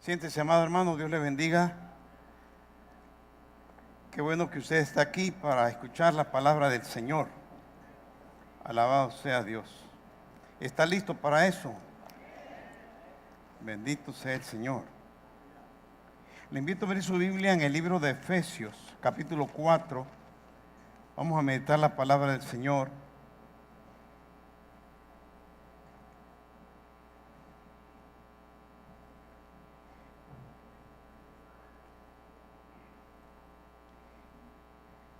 Siéntese, amado hermano, Dios le bendiga. Qué bueno que usted está aquí para escuchar la palabra del Señor. Alabado sea Dios. ¿Está listo para eso? Bendito sea el Señor. Le invito a abrir su Biblia en el libro de Efesios, capítulo 4. Vamos a meditar la palabra del Señor.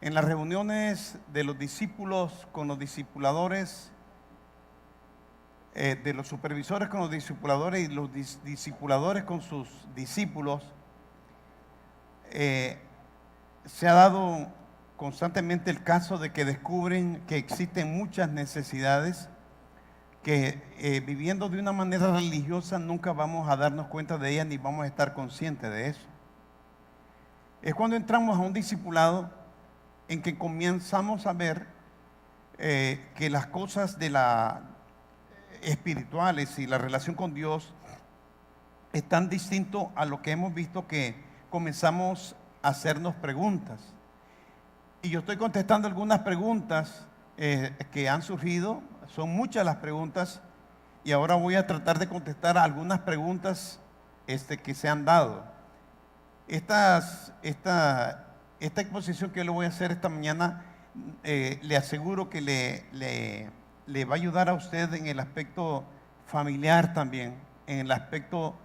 En las reuniones de los discípulos con los discipuladores, de los supervisores con los discipuladores y los discipuladores con sus discípulos, se ha dado constantemente el caso de que descubren que existen muchas necesidades que viviendo de una manera religiosa nunca vamos a darnos cuenta de ellas ni vamos a estar conscientes de eso. Es cuando entramos a un discipulado en que comenzamos a ver que las cosas de la espirituales y la relación con Dios es tan distinto a lo que hemos visto que comenzamos a hacernos preguntas. Y yo estoy contestando algunas preguntas que han surgido, son muchas las preguntas, y ahora voy a tratar de contestar algunas preguntas que se han dado. Esta exposición que yo le voy a hacer esta mañana, le aseguro que le va a ayudar a usted en el aspecto familiar también, en el aspecto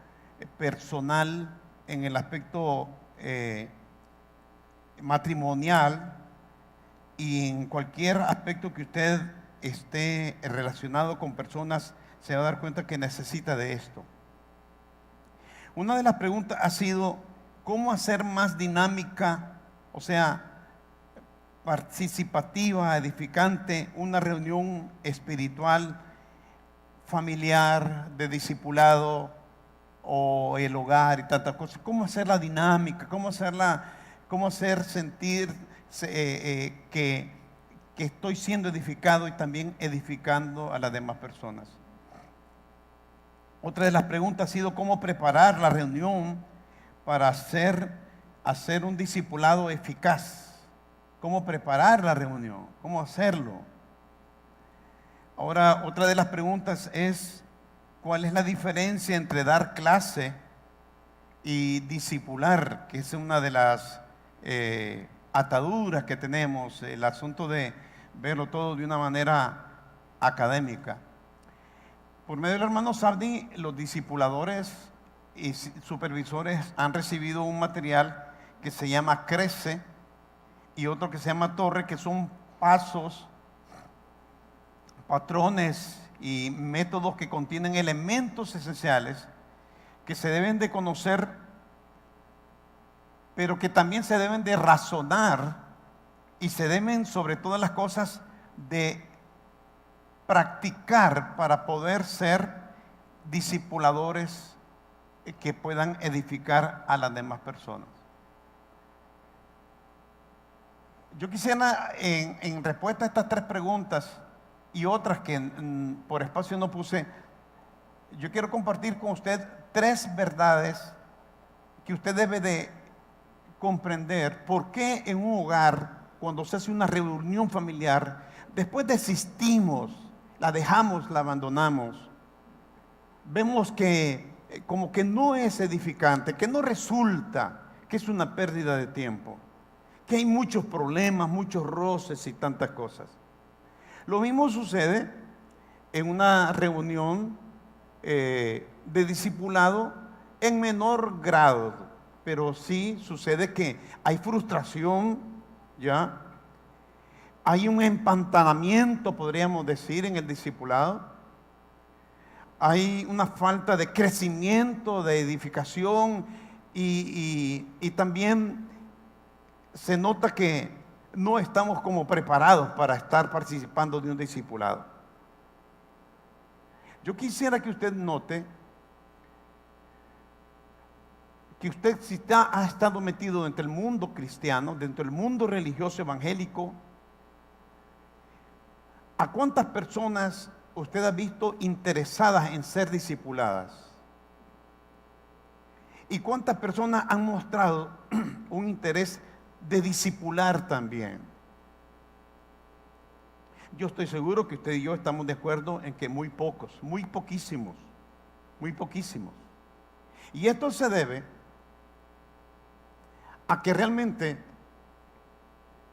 personal, en el aspecto matrimonial y en cualquier aspecto que usted esté relacionado con personas, se va a dar cuenta que necesita de esto. Una de las preguntas ha sido, ¿cómo hacer más dinámica, o sea, participativa, edificante, una reunión espiritual, familiar, de discipulado o el hogar y tantas cosas? ¿Cómo hacerla dinámica? ¿Cómo hacer sentir que estoy siendo edificado y también edificando a las demás personas? Otra de las preguntas ha sido cómo preparar la reunión para hacer un discipulado eficaz. ¿Cómo preparar la reunión? ¿Cómo hacerlo? Ahora, otra de las preguntas es, ¿cuál es la diferencia entre dar clase y discipular? Que es una de las ataduras que tenemos, el asunto de verlo todo de una manera académica. Por medio del hermano Sardi, los discipuladores y supervisores han recibido un material que se llama Crece y otro que se llama Torre, que son pasos, patrones y métodos que contienen elementos esenciales que se deben de conocer, pero que también se deben de razonar y se deben, sobre todas las cosas, de practicar para poder ser discipuladores que puedan edificar a las demás personas. Yo quisiera, en respuesta a estas tres preguntas y otras que por espacio no puse, yo quiero compartir con usted tres verdades que usted debe de comprender. ¿Por qué en un hogar, cuando se hace una reunión familiar, después desistimos, la dejamos, la abandonamos? Vemos que como que no es edificante, que no resulta, que es una pérdida de tiempo, que hay muchos problemas, muchos roces y tantas cosas. Lo mismo sucede en una reunión de discipulado en menor grado, pero sí sucede que hay frustración, ¿ya? Hay un empantanamiento, podríamos decir, en el discipulado. Hay una falta de crecimiento, de edificación y también se nota que no estamos como preparados para estar participando de un discipulado. Yo quisiera que usted note que usted, si ha estado metido dentro del mundo cristiano, dentro del mundo religioso evangélico, ¿a cuántas personas usted ha visto interesadas en ser discipuladas? ¿Y cuántas personas han mostrado un interés de discipular también? Yo estoy seguro que usted y yo estamos de acuerdo en que muy pocos, muy poquísimos, muy poquísimos. Y esto se debe a que realmente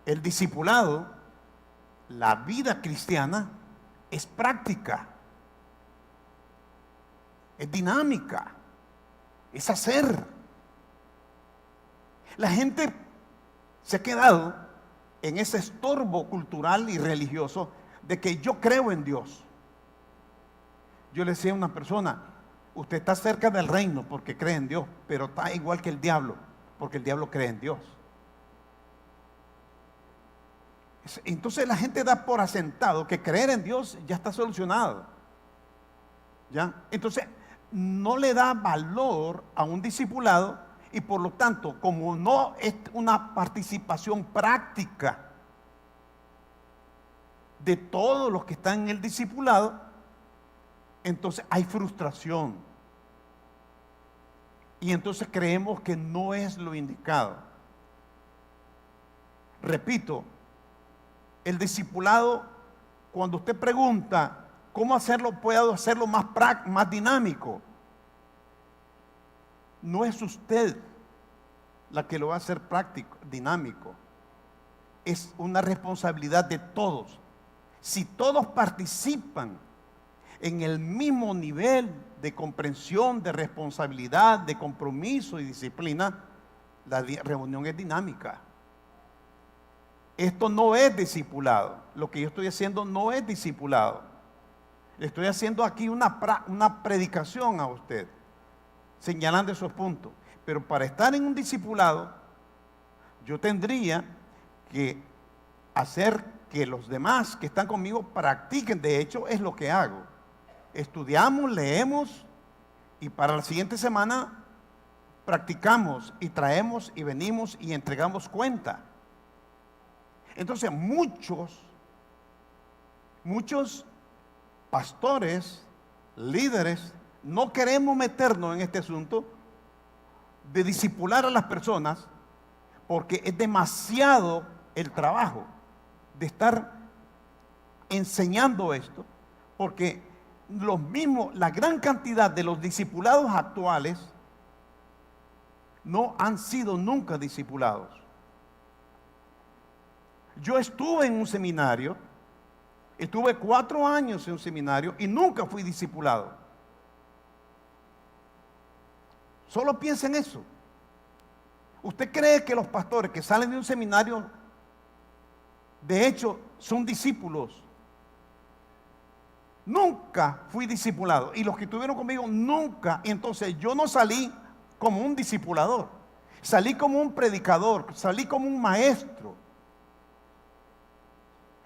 el discipulado, la vida cristiana, es práctica, es dinámica, es hacer. La gente se ha quedado en ese estorbo cultural y religioso de que yo creo en Dios. Yo le decía a una persona, usted está cerca del reino porque cree en Dios, pero está igual que el diablo, porque el diablo cree en Dios. Entonces la gente da por asentado que creer en Dios ya está solucionado. ¿Ya? Entonces no le da valor a un discipulado y por lo tanto, como no es una participación práctica de todos los que están en el discipulado, entonces hay frustración. Y entonces creemos que no es lo indicado. Repito, el discipulado, cuando usted pregunta cómo hacerlo, puedo hacerlo más dinámico. No es usted la que lo va a hacer práctico, dinámico. Es una responsabilidad de todos. Si todos participan en el mismo nivel de comprensión, de responsabilidad, de compromiso y disciplina, la reunión es dinámica. Esto no es discipulado. Lo que yo estoy haciendo no es discipulado. Le estoy haciendo aquí una predicación a usted, señalando esos puntos. Pero para estar en un discipulado, yo tendría que hacer que los demás que están conmigo practiquen. De hecho, es lo que hago. Estudiamos, leemos y para la siguiente semana practicamos y traemos y venimos y entregamos cuenta. Entonces muchos pastores, líderes, no queremos meternos en este asunto de discipular a las personas porque es demasiado el trabajo de estar enseñando esto, porque la gran cantidad de los discipulados actuales no han sido nunca discipulados. Yo estuve en un seminario, estuve 4 años en un seminario y nunca fui discipulado. Solo piensa en eso. ¿Usted cree que los pastores que salen de un seminario, de hecho, son discípulos? Nunca fui discipulado. Y los que estuvieron conmigo, nunca. Entonces yo no salí como un discipulador. Salí como un predicador, salí como un maestro.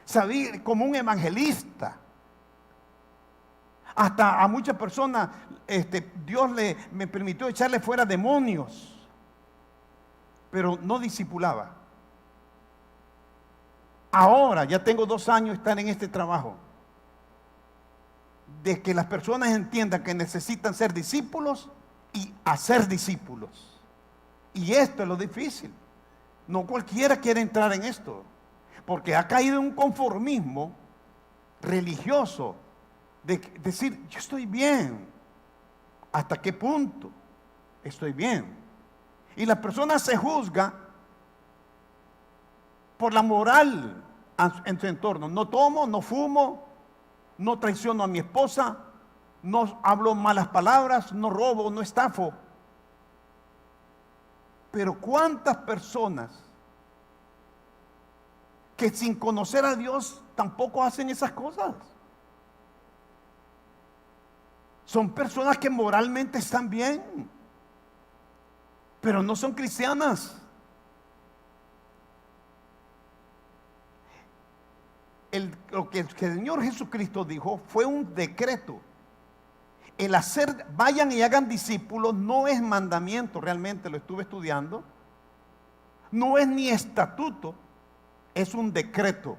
Salí como un evangelista. Hasta a muchas personas Dios me permitió echarle fuera demonios, pero no discipulaba. Ahora ya tengo 2 años de estar en este trabajo, de que las personas entiendan que necesitan ser discípulos y hacer discípulos. Y esto es lo difícil. No cualquiera quiere entrar en esto, porque ha caído en un conformismo religioso de decir, yo estoy bien. ¿Hasta qué punto estoy bien? Y la persona se juzga por la moral en su entorno. No tomo, no fumo, no traiciono a mi esposa, no hablo malas palabras, no robo, no estafo. Pero ¿cuántas personas que sin conocer a Dios tampoco hacen esas cosas? Son personas que moralmente están bien, pero no son cristianas. Lo que el Señor Jesucristo dijo fue un decreto. El hacer, vayan y hagan discípulos, no es mandamiento, realmente lo estuve estudiando. No es ni estatuto, es un decreto.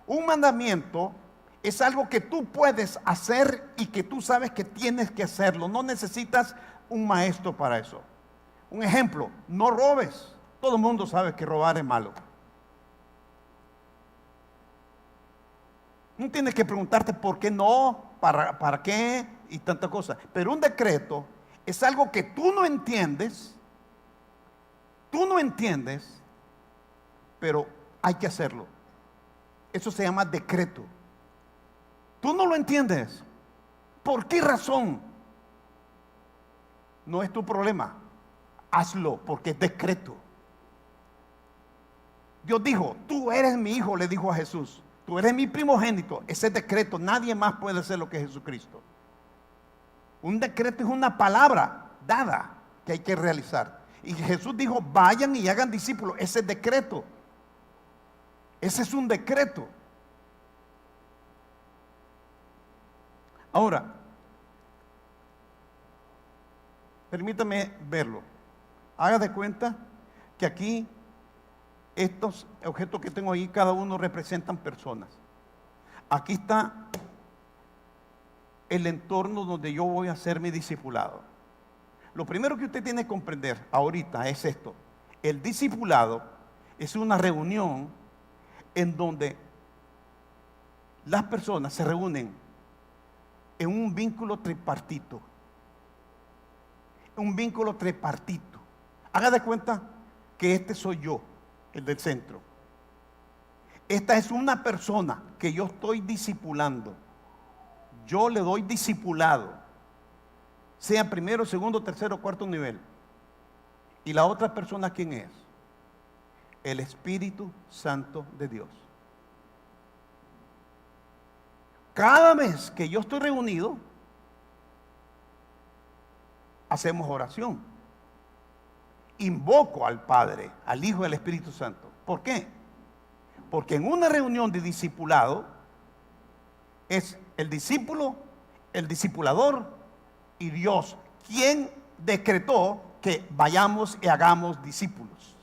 Un mandamiento es algo que tú puedes hacer y que tú sabes que tienes que hacerlo. No necesitas un maestro para eso. Un ejemplo, no robes. Todo el mundo sabe que robar es malo. No tienes que preguntarte por qué no, para qué y tantas cosas. Pero un decreto es algo que tú no entiendes, pero hay que hacerlo. Eso se llama decreto. Tú no lo entiendes. ¿Por qué razón? No es tu problema. Hazlo porque es decreto. Dios dijo, tú eres mi hijo, le dijo a Jesús. Tú eres mi primogénito. Ese es decreto. Nadie más puede hacer lo que es Jesucristo. Un decreto es una palabra dada que hay que realizar. Y Jesús dijo, vayan y hagan discípulos. Ese es decreto. Ese es un decreto. Ahora, permítame verlo. Haga de cuenta que aquí estos objetos que tengo ahí, cada uno representan personas. Aquí está el entorno donde yo voy a ser mi discipulado. Lo primero que usted tiene que comprender ahorita es esto. El discipulado es una reunión en donde las personas se reúnen en un vínculo tripartito. Un vínculo tripartito. Haga de cuenta que este soy yo, el del centro. Esta es una persona que yo estoy discipulando. Yo le doy discipulado, sea primero, segundo, tercero, cuarto nivel. Y la otra persona, ¿quién es? El Espíritu Santo de Dios. Cada vez que yo estoy reunido, hacemos oración. Invoco al Padre, al Hijo y al Espíritu Santo. ¿Por qué? Porque en una reunión de discipulado es el discípulo, el discipulador y Dios quien decretó que vayamos y hagamos discípulos.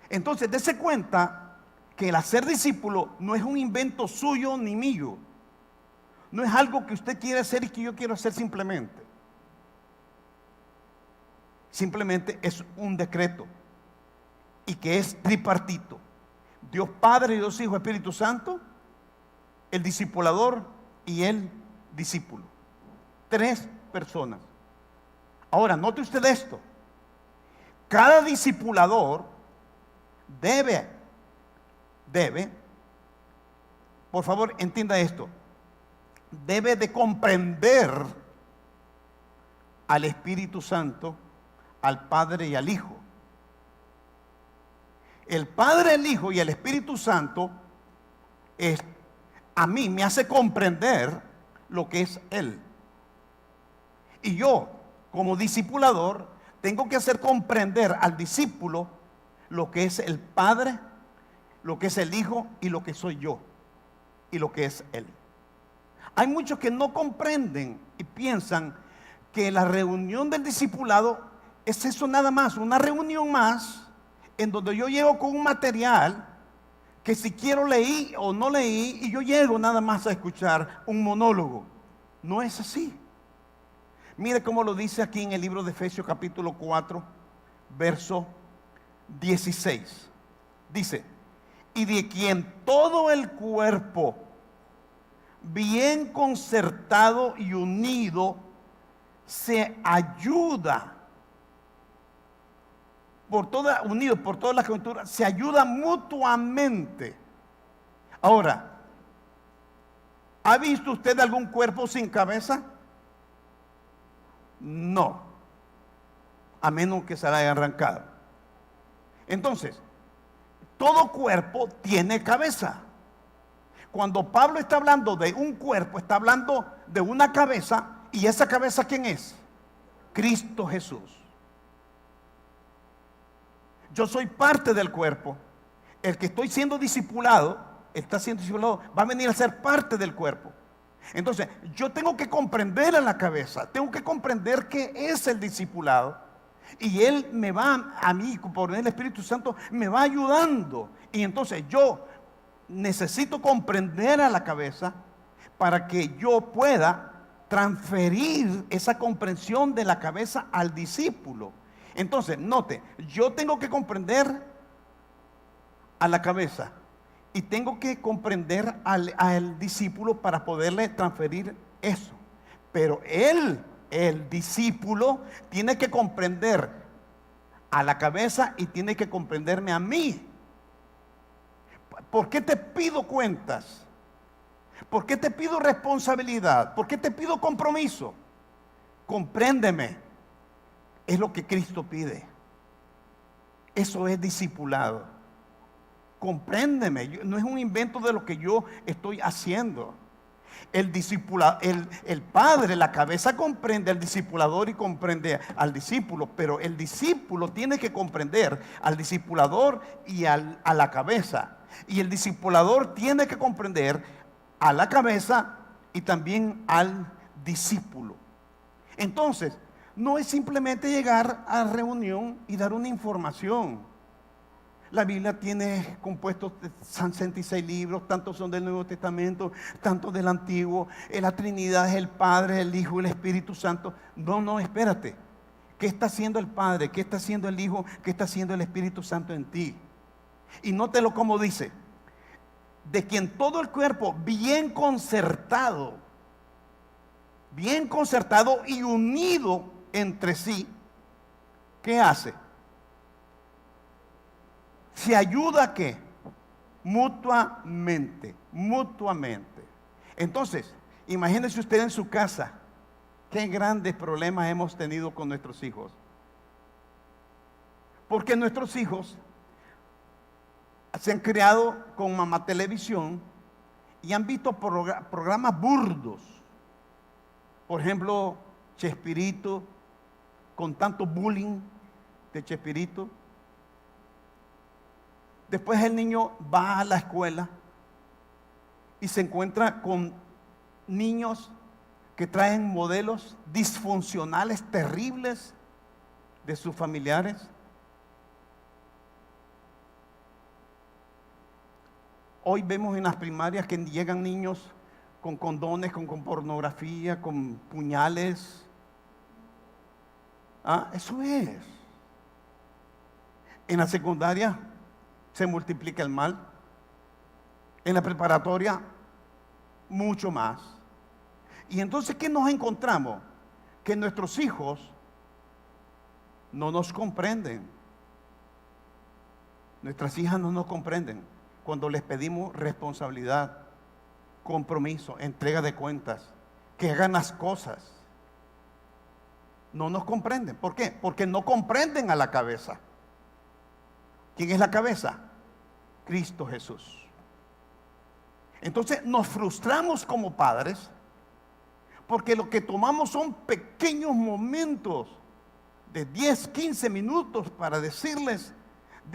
Entonces, dése cuenta que el hacer discípulo no es un invento suyo ni mío. No es algo que usted quiere hacer y que yo quiero hacer simplemente. Simplemente es un decreto y que es tripartito. Dios Padre, Dios Hijo, Espíritu Santo, el discipulador y el discípulo. 3 personas. Ahora, note usted esto. Cada discipulador debe, por favor, entienda esto. Debe de comprender al Espíritu Santo, al Padre y al Hijo. El Padre, el Hijo y el Espíritu Santo a mí me hace comprender lo que es Él. Y yo, como discipulador, tengo que hacer comprender al discípulo lo que es el Padre, lo que es el Hijo y lo que soy yo y lo que es Él. Hay muchos que no comprenden y piensan que la reunión del discipulado es eso nada más, una reunión más en donde yo llego con un material que si quiero leí o no leí y yo llego nada más a escuchar un monólogo. No es así. Mire cómo lo dice aquí en el libro de Efesios capítulo 4, verso 16. Dice, y de quien todo el cuerpo, bien concertado y unido, se ayuda unidos por todas las coyunturas, se ayuda mutuamente. Ahora, ¿ha visto usted algún cuerpo sin cabeza? No, a menos que se la haya arrancado. Entonces, todo cuerpo tiene cabeza. Cuando Pablo está hablando de un cuerpo, está hablando de una cabeza. ¿Y esa cabeza quién es? Cristo Jesús. Yo soy parte del cuerpo. El que estoy siendo discipulado, va a venir a ser parte del cuerpo. Entonces, yo tengo que comprender a la cabeza, tengo que comprender qué es el discipulado. Y Él me va, a mí, por el Espíritu Santo, me va ayudando. Y entonces yo necesito comprender a la cabeza para que yo pueda transferir esa comprensión de la cabeza al discípulo. Entonces, note, yo tengo que comprender a la cabeza y tengo que comprender al discípulo para poderle transferir eso. Pero él, el discípulo, tiene que comprender a la cabeza y tiene que comprenderme a mí. ¿Por qué te pido cuentas? ¿Por qué te pido responsabilidad? ¿Por qué te pido compromiso? Compréndeme. Es lo que Cristo pide. Eso es discipulado. Compréndeme. No es un invento de lo que yo estoy haciendo. El padre, la cabeza, comprende al discipulador y comprende al discípulo, pero el discípulo tiene que comprender al discipulador y a la cabeza. Y el discipulador tiene que comprender a la cabeza y también al discípulo. Entonces, no es simplemente llegar a la reunión y dar una información. La Biblia tiene compuestos de 66 libros, tantos son del Nuevo Testamento, tantos del Antiguo. La Trinidad es el Padre, el Hijo y el Espíritu Santo. No, espérate. ¿Qué está haciendo el Padre? ¿Qué está haciendo el Hijo? ¿Qué está haciendo el Espíritu Santo en ti? Y nótelo como dice: de quien todo el cuerpo bien concertado y unido entre sí, ¿qué hace? Se ayuda ¿a qué? Mutuamente. Entonces, imagínese usted en su casa, qué grandes problemas hemos tenido con nuestros hijos. Porque nuestros hijos se han criado con mamá televisión y han visto programas burdos. Por ejemplo, Chespirito, con tanto bullying de Chespirito. Después el niño va a la escuela y se encuentra con niños que traen modelos disfuncionales terribles de sus familiares. Hoy vemos en las primarias que llegan niños con condones, con pornografía, con puñales. Eso es. En la secundaria se multiplica el mal. En la preparatoria, mucho más. Y entonces, ¿qué nos encontramos? Que nuestros hijos no nos comprenden. Nuestras hijas no nos comprenden cuando les pedimos responsabilidad, compromiso, entrega de cuentas, que hagan las cosas. No nos comprenden. ¿Por qué? Porque no comprenden a la cabeza. ¿Quién es la cabeza? Cristo Jesús. Entonces nos frustramos como padres porque lo que tomamos son pequeños momentos de 10, 15 minutos para decirles,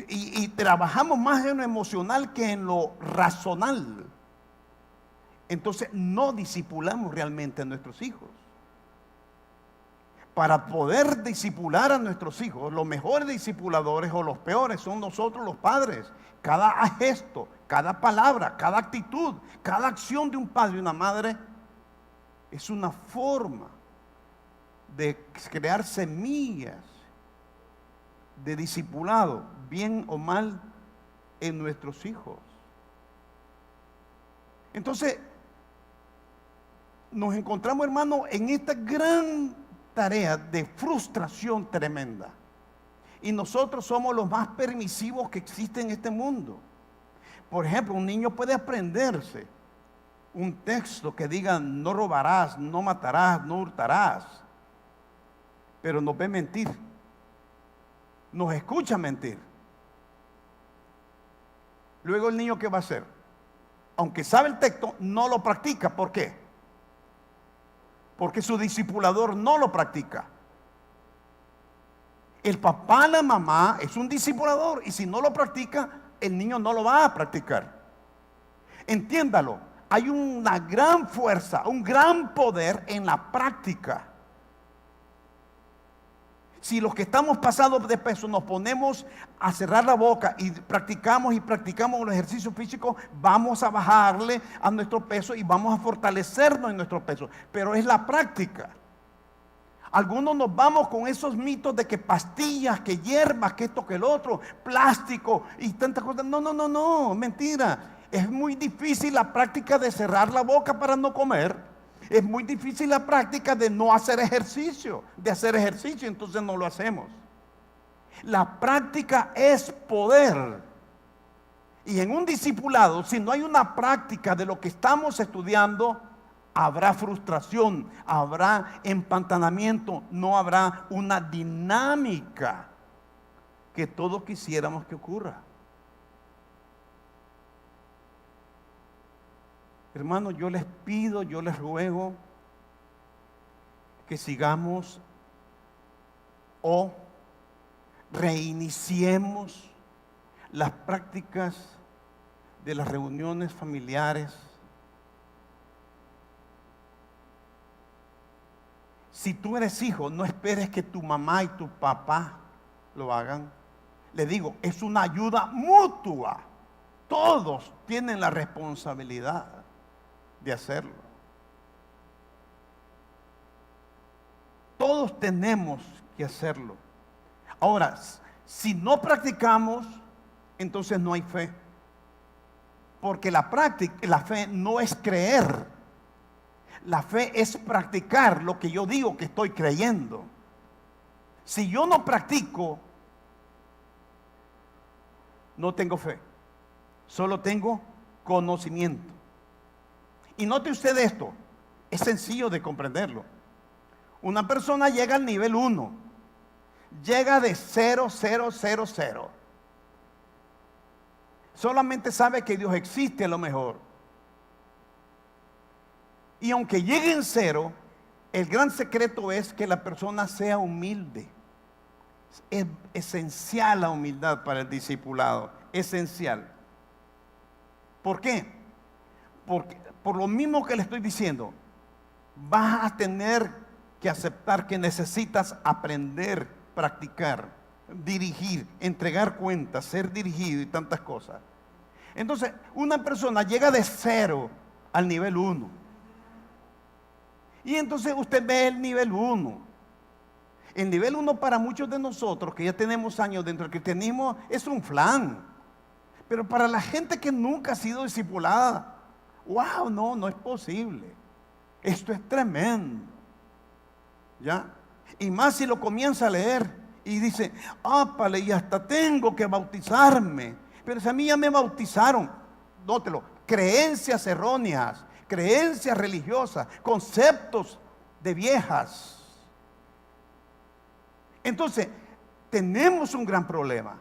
y trabajamos más en lo emocional que en lo racional. Entonces no discipulamos realmente a nuestros hijos. Para poder discipular a nuestros hijos, los mejores discipuladores o los peores son nosotros los padres. Cada gesto, cada palabra, cada actitud, cada acción de un padre y una madre es una forma de crear semillas de discipulado, bien o mal, en nuestros hijos. Entonces, nos encontramos, hermano, en esta gran tarea de frustración tremenda. Y nosotros somos los más permisivos que existen en este mundo. Por ejemplo, un niño puede aprenderse un texto que diga: no robarás, no matarás, no hurtarás, pero nos ve mentir, nos escucha mentir. Luego el niño, ¿qué va a hacer? Aunque sabe el texto, no lo practica. ¿Por qué? Porque su discipulador no lo practica. El papá, la mamá es un discipulador, y si no lo practica, el niño no lo va a practicar. Entiéndalo, hay una gran fuerza, un gran poder en la práctica. Si los que estamos pasados de peso nos ponemos a cerrar la boca y practicamos los ejercicios físicos, vamos a bajarle a nuestro peso y vamos a fortalecernos en nuestro peso. Pero es la práctica. Algunos nos vamos con esos mitos de que pastillas, que hierbas, que esto, que el otro, plástico y tantas cosas. No, mentira. Es muy difícil la práctica de cerrar la boca para no comer. Es muy difícil la práctica de no hacer ejercicio, entonces no lo hacemos. La práctica es poder. Y en un discipulado, si no hay una práctica de lo que estamos estudiando, habrá frustración, habrá empantanamiento, no habrá una dinámica que todos quisiéramos que ocurra. Hermanos, yo les pido, yo les ruego que sigamos o reiniciemos las prácticas de las reuniones familiares. Si tú eres hijo, no esperes que tu mamá y tu papá lo hagan. Le digo, es una ayuda mutua. Todos tienen la responsabilidad de hacerlo. Todos tenemos que hacerlo. Ahora, si no practicamos, entonces no hay fe. Porque la fe no es creer. La fe es practicar lo que yo digo que estoy creyendo. Si yo no practico, no tengo fe. Solo tengo conocimiento. Y note usted esto, es sencillo de comprenderlo. Una persona llega al nivel 1, llega de 0, 0, 0, 0. Solamente sabe que Dios existe a lo mejor. Y aunque llegue en 0, el gran secreto es que la persona sea humilde. Es esencial la humildad para el discipulado, esencial. ¿Por qué? Porque por lo mismo que le estoy diciendo, vas a tener que aceptar que necesitas aprender, practicar, dirigir, entregar cuentas, ser dirigido y tantas cosas. Entonces, una persona llega de 0 al nivel 1. Y entonces usted ve el nivel 1. El nivel 1 para muchos de nosotros que ya tenemos años dentro del cristianismo es un flan. Pero para la gente que nunca ha sido discipulada, wow, no es posible. Esto es tremendo. ¿Ya? Y más si lo comienza a leer y dice, ápale, y hasta tengo que bautizarme. Pero si a mí ya me bautizaron, nótelo, creencias erróneas, creencias religiosas, conceptos de viejas. Entonces, tenemos un gran problema.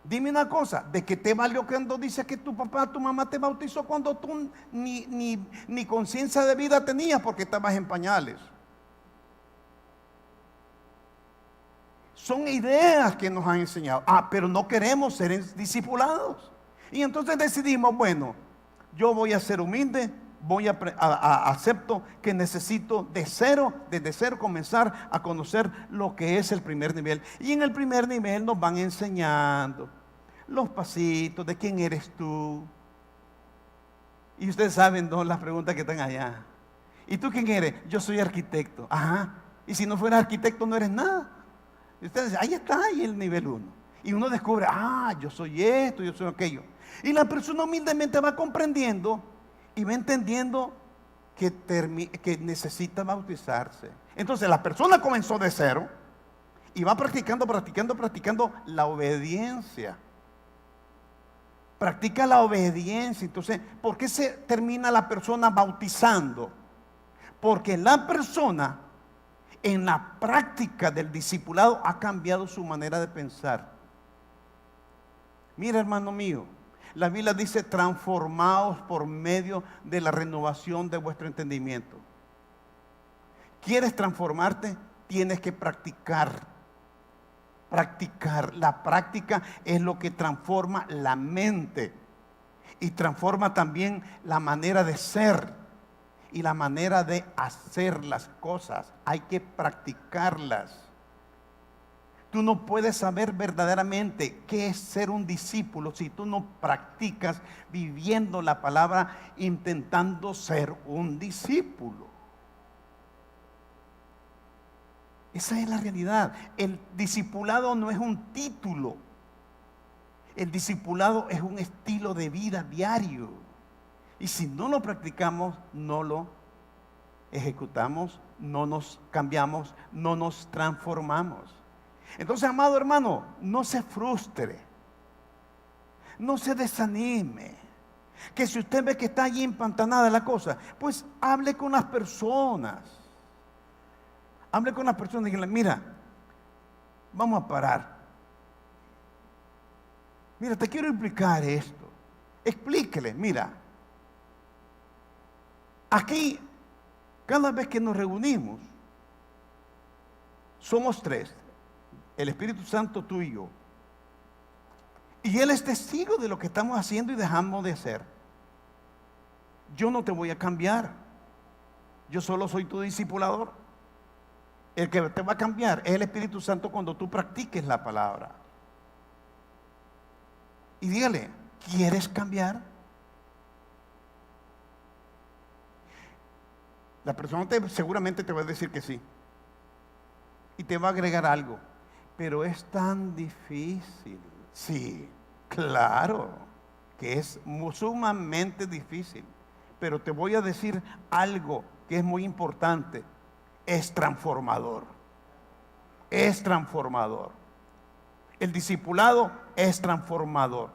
Dime una cosa, ¿de qué te valió cuando dices que tu papá, tu mamá te bautizó cuando tú ni conciencia de vida tenías porque estabas en pañales? Son ideas que nos han enseñado. Pero no queremos ser discipulados. Y entonces decidimos, bueno, yo voy a ser humilde, acepto que necesito desde cero comenzar a conocer lo que es el primer nivel. Y en el primer nivel nos van enseñando los pasitos de quién eres tú. Y ustedes saben, ¿no?, las preguntas que están allá. ¿Y tú quién eres? Yo soy arquitecto. Ajá. Y si no fueras arquitecto no eres nada. Y ustedes, ahí está, ahí el nivel 1. Y uno descubre, yo soy esto, yo soy aquello. Y la persona humildemente va comprendiendo y va entendiendo que necesita bautizarse. Entonces la persona comenzó de 0 y va practicando la obediencia. Practica la obediencia. Entonces, ¿por qué se termina la persona bautizando? Porque la persona en la práctica del discipulado ha cambiado su manera de pensar. Mira, hermano mío, la Biblia dice, transformaos por medio de la renovación de vuestro entendimiento. ¿Quieres transformarte? Tienes que practicar. La práctica es lo que transforma la mente y transforma también la manera de ser. y la manera de hacer las cosas. Hay que practicarlas. Tú no puedes saber verdaderamente qué es ser un discípulo si tú no practicas viviendo la palabra, intentando ser un discípulo. Esa es la realidad. El discipulado no es un título. El discipulado es un estilo de vida diario. Y si no lo practicamos, no lo ejecutamos, no nos cambiamos, no nos transformamos. Entonces, amado hermano, no se frustre, no se desanime. Que si usted ve que está allí empantanada la cosa, pues hable con las personas. Hable con las personas y díganle: mira, vamos a parar. Mira, te quiero explicar esto. Explíquele, mira. Aquí, cada vez que nos reunimos, somos tres. El Espíritu Santo, tú y yo. Y Él es testigo de lo que estamos haciendo y dejamos de hacer. Yo no te voy a cambiar. Yo solo soy tu discipulador. El que te va a cambiar es el Espíritu Santo cuando tú practiques la palabra. Y dígale: ¿quieres cambiar? La persona seguramente te va a decir que sí. Y te va a agregar algo. Pero es tan difícil. Sí, claro que es sumamente difícil. Pero te voy a decir algo que es muy importante. Es transformador. Es transformador. El discipulado es transformador.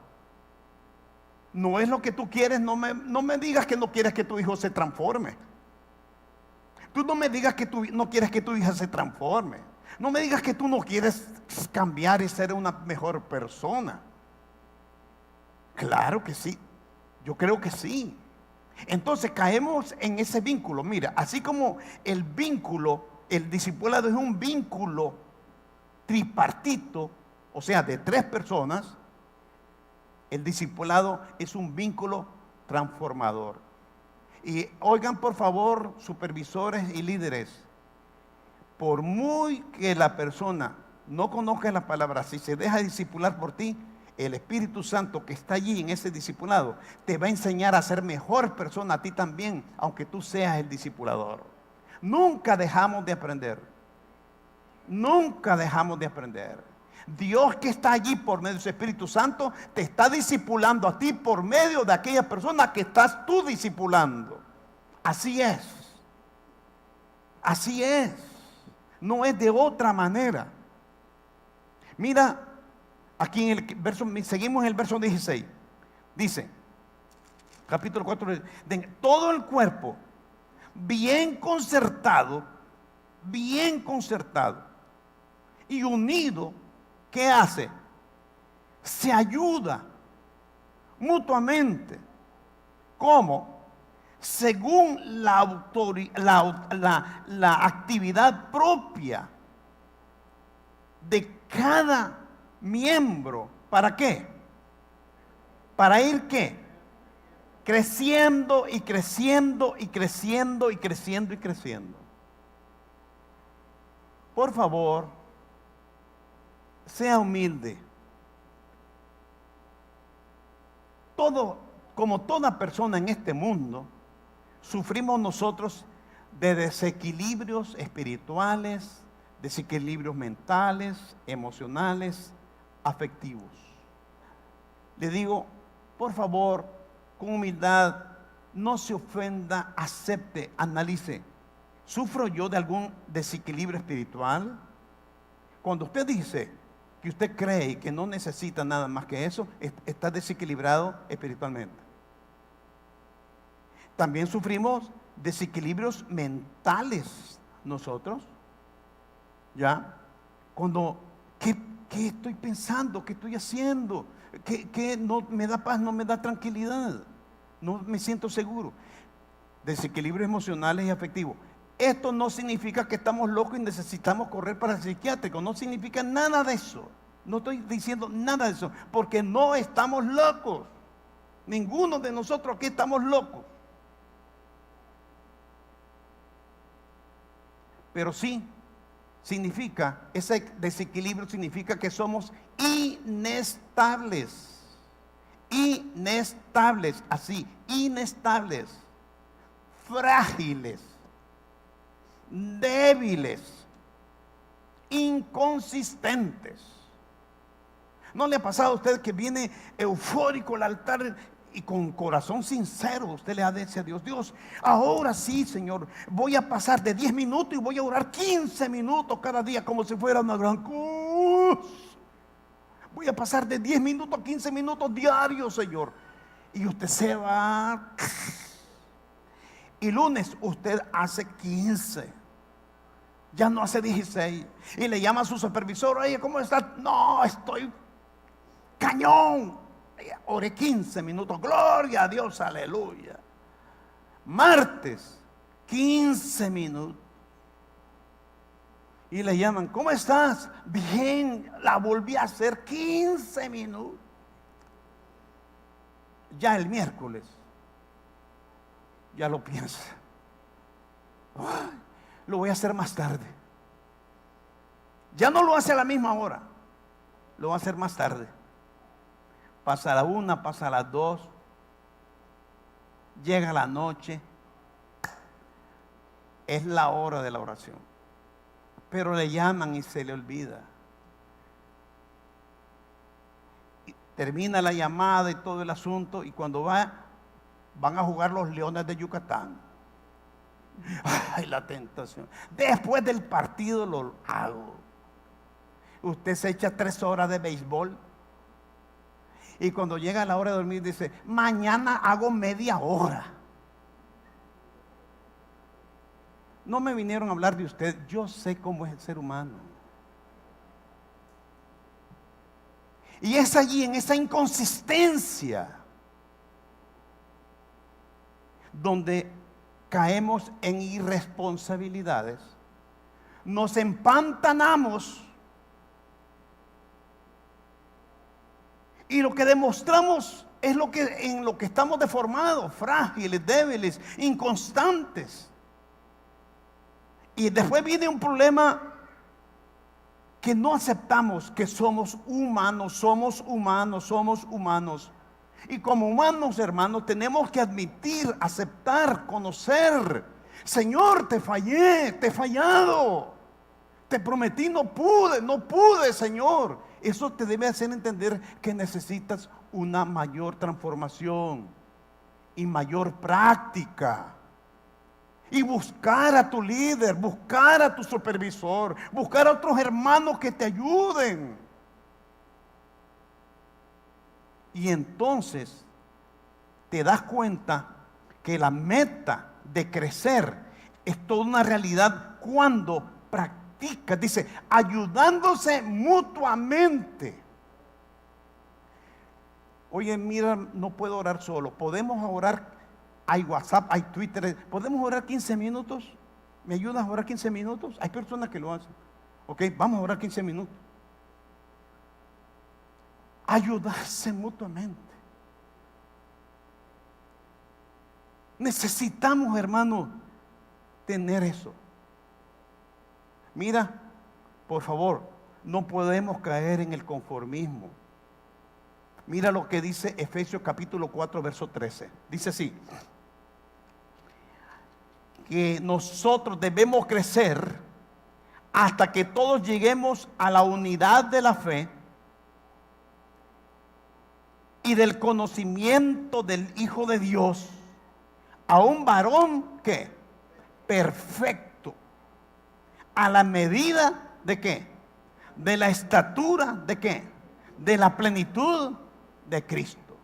No es lo que tú quieres. No me digas que no quieres que tu hijo se transforme. Tú no me digas que tú no quieres que tu hija se transforme. No me digas que tú no quieres cambiar y ser una mejor persona. Claro que sí. Yo creo que sí. Entonces caemos en ese vínculo. Mira, así como el vínculo, el discipulado es un vínculo tripartito, o sea, de tres personas, el discipulado es un vínculo transformador. Y oigan, por favor, supervisores y líderes, por muy que la persona no conozca la palabra, si se deja discipular por ti, el Espíritu Santo que está allí en ese discipulado te va a enseñar a ser mejor persona a ti también, aunque tú seas el discipulador. Nunca dejamos de aprender. Nunca dejamos de aprender. Dios que está allí por medio de su Espíritu Santo te está discipulando a ti por medio de aquella persona que estás tú discipulando. Así es. Así es. No es de otra manera. Mira, aquí en el verso, seguimos en el verso 16. Dice, capítulo 4, de todo el cuerpo, bien concertado y unido, ¿qué hace? Se ayuda mutuamente. ¿Cómo? Según la actividad propia de cada miembro. ¿Para qué? Para ir ¿qué? Creciendo y creciendo y creciendo y creciendo y creciendo. Por favor, sea humilde. Como toda persona en este mundo, sufrimos nosotros de desequilibrios espirituales, desequilibrios mentales, emocionales, afectivos. Le digo, por favor, con humildad, no se ofenda, acepte, analice. ¿Sufro yo de algún desequilibrio espiritual? Cuando usted dice que usted cree y que no necesita nada más que eso, está desequilibrado espiritualmente. También sufrimos desequilibrios mentales nosotros. ¿Ya? Cuando, ¿qué estoy pensando? ¿Qué estoy haciendo? ¿Qué no me da paz? No me da tranquilidad. No me siento seguro. Desequilibrios emocionales y afectivos. Esto no significa que estamos locos y necesitamos correr para el psiquiátrico. No significa nada de eso. No estoy diciendo nada de eso. Porque no estamos locos. Ninguno de nosotros aquí estamos locos. pero sí significa, ese desequilibrio significa que somos inestables. Inestables, así, inestables, frágiles, débiles, inconsistentes. ¿No le ha pasado a usted que viene eufórico al altar y con corazón sincero usted le ha dicho a Dios: Dios, ahora sí, Señor, voy a pasar de 10 minutos y voy a orar 15 minutos cada día como si fuera una gran cruz? Voy a pasar de 10 minutos a 15 minutos diarios, Señor. Y usted se va. Y lunes usted hace 15. Ya no hace 16. Y le llama a su supervisor: oye, ¿cómo está? No, estoy cañón. Oré 15 minutos. Gloria a Dios, aleluya. Martes, 15 minutos. Y le llaman: ¿cómo estás? Bien, la volví a hacer 15 minutos. Ya el miércoles, ya lo piensa: ay, lo voy a hacer más tarde. Ya no lo hace a la misma hora, lo va a hacer más tarde. Pasa la 1, pasa las 2, llega la noche, es la hora de la oración, pero le llaman y se le olvida. Y termina la llamada y todo el asunto, y cuando van a jugar los Leones de Yucatán. Ay, la tentación. Después del partido lo hago. Usted se echa 3 horas de béisbol, y cuando llega la hora de dormir dice: mañana hago media hora. No me vinieron a hablar de usted, yo sé cómo es el ser humano. Y es allí, en esa inconsistencia, donde caemos en irresponsabilidades, nos empantanamos, y lo que demostramos es en lo que estamos deformados, frágiles, débiles, inconstantes. Y después viene un problema que no aceptamos, que somos humanos. Y como humanos, hermanos, tenemos que admitir, aceptar, conocer: Señor, te fallé, te he fallado, te prometí, no pude, Señor. Eso te debe hacer entender que necesitas una mayor transformación y mayor práctica. Y buscar a tu líder, buscar a tu supervisor, buscar a otros hermanos que te ayuden. Y entonces te das cuenta que la meta de crecer es toda una realidad cuando practicas. Dice: ayudándose mutuamente. Oye, mira, no puedo orar solo. Podemos orar. Hay WhatsApp, hay Twitter. ¿Podemos orar 15 minutos? ¿Me ayudas a orar 15 minutos? Hay personas que lo hacen. Ok, vamos a orar 15 minutos. Ayudarse mutuamente. Necesitamos, hermano, tener eso. Mira, por favor, no podemos caer en el conformismo. Mira lo que dice Efesios capítulo 4, verso 13. Dice así: que nosotros debemos crecer hasta que todos lleguemos a la unidad de la fe y del conocimiento del Hijo de Dios, a un varón que perfecto, a la medida de qué, de la estatura de qué, de la plenitud de Cristo.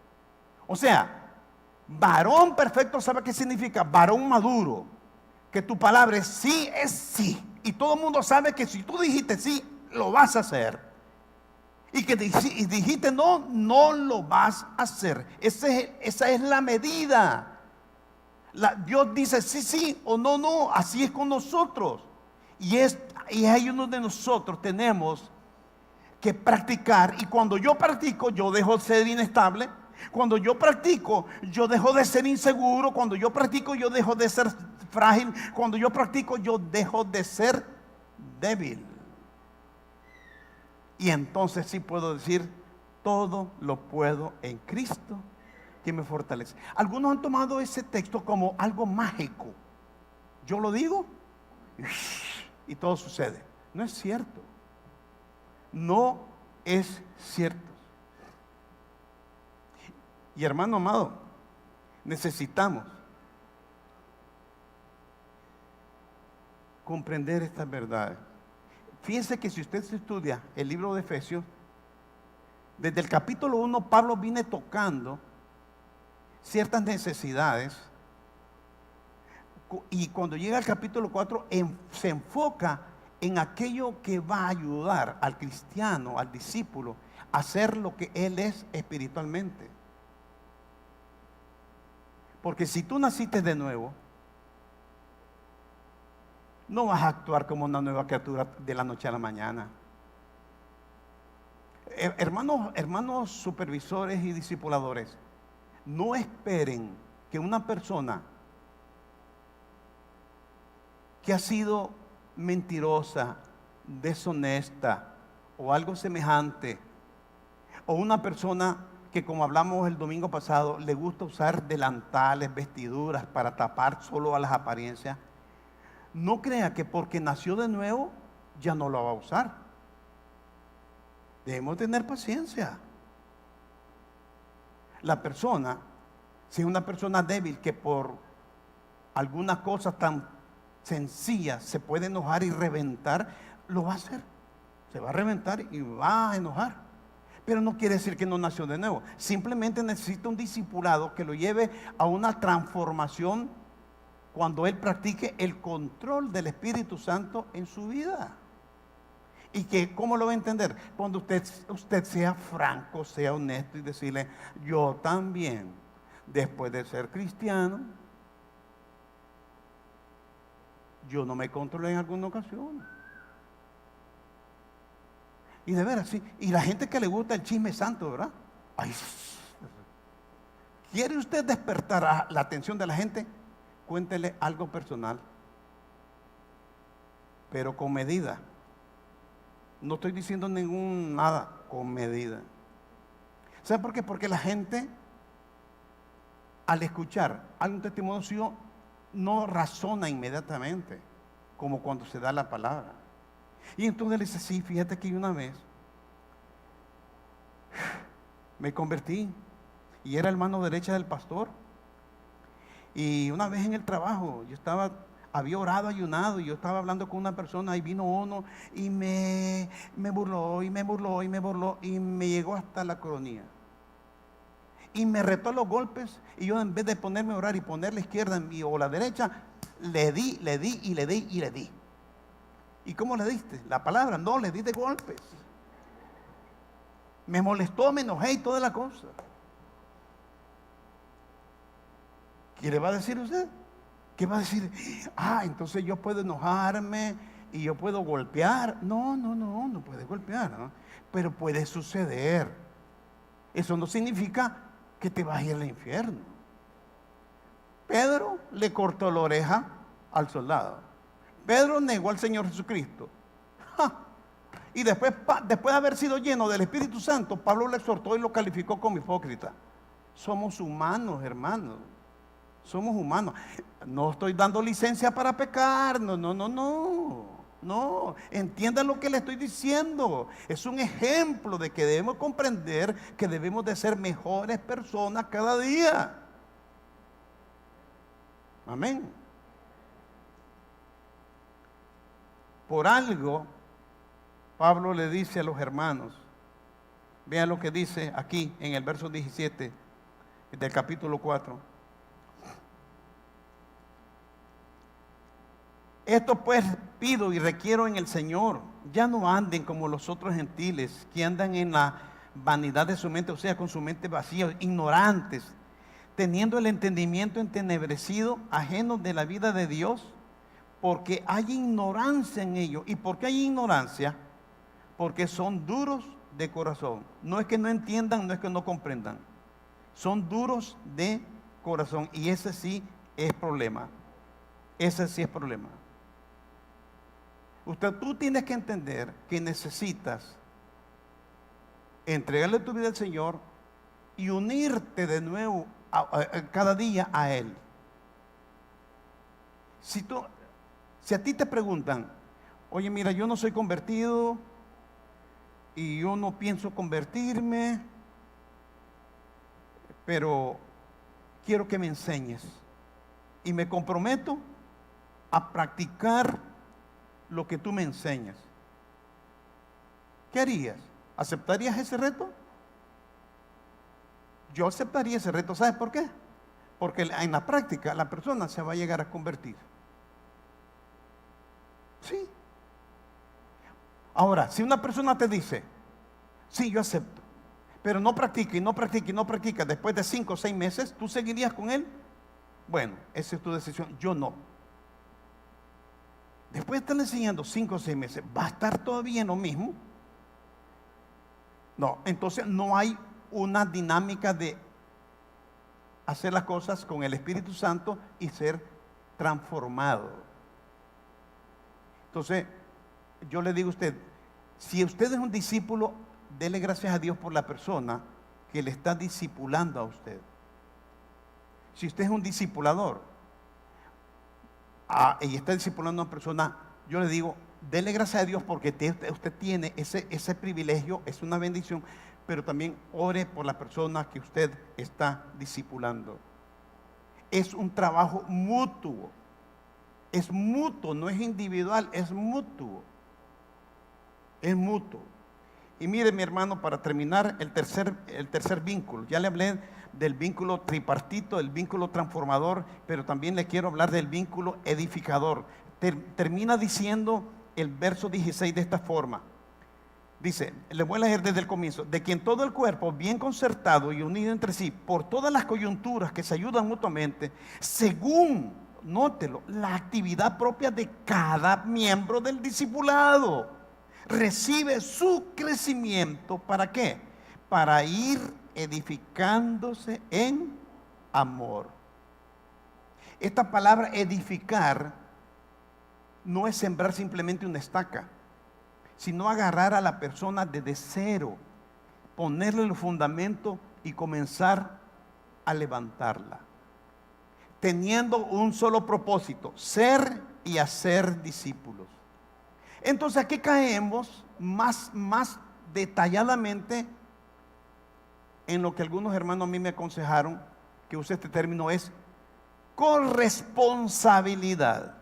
O sea, varón perfecto, ¿sabe qué significa? Varón maduro, que tu palabra es sí, y todo el mundo sabe que si tú dijiste sí, lo vas a hacer, y que dijiste no, no lo vas a hacer. Esa es la medida. Dios dice sí o no, así es con nosotros. Y hay uno de nosotros tenemos que practicar. Y cuando yo practico, yo dejo de ser inestable. Cuando yo practico, yo dejo de ser inseguro. Cuando yo practico, yo dejo de ser frágil. Cuando yo practico, yo dejo de ser débil. Y entonces sí puedo decir, todo lo puedo en Cristo que me fortalece. Algunos han tomado ese texto como algo mágico. Yo lo digo y todo sucede. No es cierto. No es cierto. Y hermano amado, necesitamos comprender estas verdades. Fíjense que si usted se estudia el libro de Efesios, desde el capítulo 1 Pablo viene tocando ciertas necesidades, y cuando llega al capítulo 4 se enfoca en aquello que va a ayudar al cristiano, al discípulo, a hacer lo que él es espiritualmente. Porque si tú naciste de nuevo, no vas a actuar como una nueva criatura de la noche a la mañana. Hermanos supervisores y discipuladores, no esperen que una persona que ha sido mentirosa, deshonesta o algo semejante, o una persona que, como hablamos el domingo pasado, le gusta usar delantales, vestiduras para tapar solo a las apariencias, no crea que porque nació de nuevo ya no lo va a usar. Debemos tener paciencia. La persona, si es una persona débil que por algunas cosas tan sencillas se puede enojar y reventar, lo va a hacer. Se va a reventar y va a enojar. Pero no quiere decir que no nació de nuevo. Simplemente necesita un discipulado que lo lleve a una transformación cuando él practique el control del Espíritu Santo en su vida. Y que, ¿cómo lo va a entender? Cuando usted sea franco, sea honesto y decirle, yo también, después de ser cristiano, yo no me controlé en alguna ocasión. Y de veras, sí. Y la gente que le gusta el chisme santo, ¿verdad? Ay, ¿quiere usted despertar la atención de la gente? Cuéntele algo personal, pero con medida. No estoy diciendo nada, con medida. ¿Sabe por qué? Porque la gente, al escuchar algún testimonio suyo, no razona inmediatamente, como cuando se da la palabra. Y entonces le dice, sí, fíjate que una vez me convertí y era el mano derecha del pastor. Y una vez en el trabajo, había orado, ayunado, y yo estaba hablando con una persona, y vino uno y me burló, y me burló, y me burló, y me llegó hasta la coronilla. Y me retó a los golpes, y yo, en vez de ponerme a orar y poner la izquierda o la derecha, le di. ¿Y cómo le diste? La palabra, no, le di de golpes. Me molestó, me enojé y toda la cosa. ¿Qué le va a decir usted? ¿Qué va a decir? Entonces yo puedo enojarme y yo puedo golpear. No puede golpear, ¿no? Pero puede suceder. Eso no significa que te vas a ir al infierno. Pedro le cortó la oreja al soldado. Pedro negó al Señor Jesucristo. Y después de haber sido lleno del Espíritu Santo, Pablo lo exhortó y lo calificó como hipócrita. Somos humanos, hermanos. Somos humanos. No estoy dando licencia para pecar. No. Entienda lo que le estoy diciendo. Es un ejemplo de que debemos comprender que debemos de ser mejores personas cada día. Amén. Por algo, Pablo le dice a los hermanos, vean lo que dice aquí en el verso 17 del capítulo 4. Esto pues pido y requiero en el Señor, ya no anden como los otros gentiles que andan en la vanidad de su mente, o sea, con su mente vacía, ignorantes, teniendo el entendimiento entenebrecido, ajenos de la vida de Dios, porque hay ignorancia en ellos. ¿Y por qué hay ignorancia? Porque son duros de corazón. No es que no entiendan, no es que no comprendan. Son duros de corazón, y ese sí es problema. Ese sí es problema. Tú tienes que entender que necesitas entregarle tu vida al Señor y unirte de nuevo cada día a Él. Si a ti te preguntan, oye, mira, yo no soy convertido y yo no pienso convertirme, pero quiero que me enseñes y me comprometo a practicar lo que tú me enseñas, ¿qué harías? ¿Aceptarías ese reto? Yo aceptaría ese reto. ¿Sabes por qué? Porque en la práctica la persona se va a llegar a convertir. Sí. Ahora, si una persona te dice, sí, yo acepto, pero no practica y no practica y no practica, después de 5 o 6 meses, ¿tú seguirías con él? Bueno, esa es tu decisión. Yo no. Después de estarle enseñando 5 o 6 meses, ¿va a estar todavía en lo mismo? No, entonces no hay una dinámica de hacer las cosas con el Espíritu Santo y ser transformado. Entonces, yo le digo a usted, si usted es un discípulo, dele gracias a Dios por la persona que le está discipulando a usted. Si usted es un discipulador y está discipulando a una persona, yo le digo, dele gracias a Dios porque usted tiene ese privilegio, es una bendición, pero también ore por la persona que usted está discipulando. Es un trabajo mutuo. Es mutuo, no es individual, es mutuo. Es mutuo. Y mire, mi hermano, para terminar, el tercer vínculo. Ya le hablé del vínculo tripartito, del vínculo transformador, pero también le quiero hablar del vínculo edificador. Termina diciendo el verso 16 de esta forma. Dice, le voy a leer desde el comienzo, de quien todo el cuerpo, bien concertado y unido entre sí, por todas las coyunturas que se ayudan mutuamente, según, nótelo, la actividad propia de cada miembro del discipulado, recibe su crecimiento, ¿para qué? Para ir edificándose en amor. Esta palabra edificar no es sembrar simplemente una estaca, sino agarrar a la persona desde cero, ponerle los fundamentos y comenzar a levantarla, teniendo un solo propósito: ser y hacer discípulos. Entonces aquí caemos más detalladamente en lo que algunos hermanos a mí me aconsejaron, que use este término, es corresponsabilidad.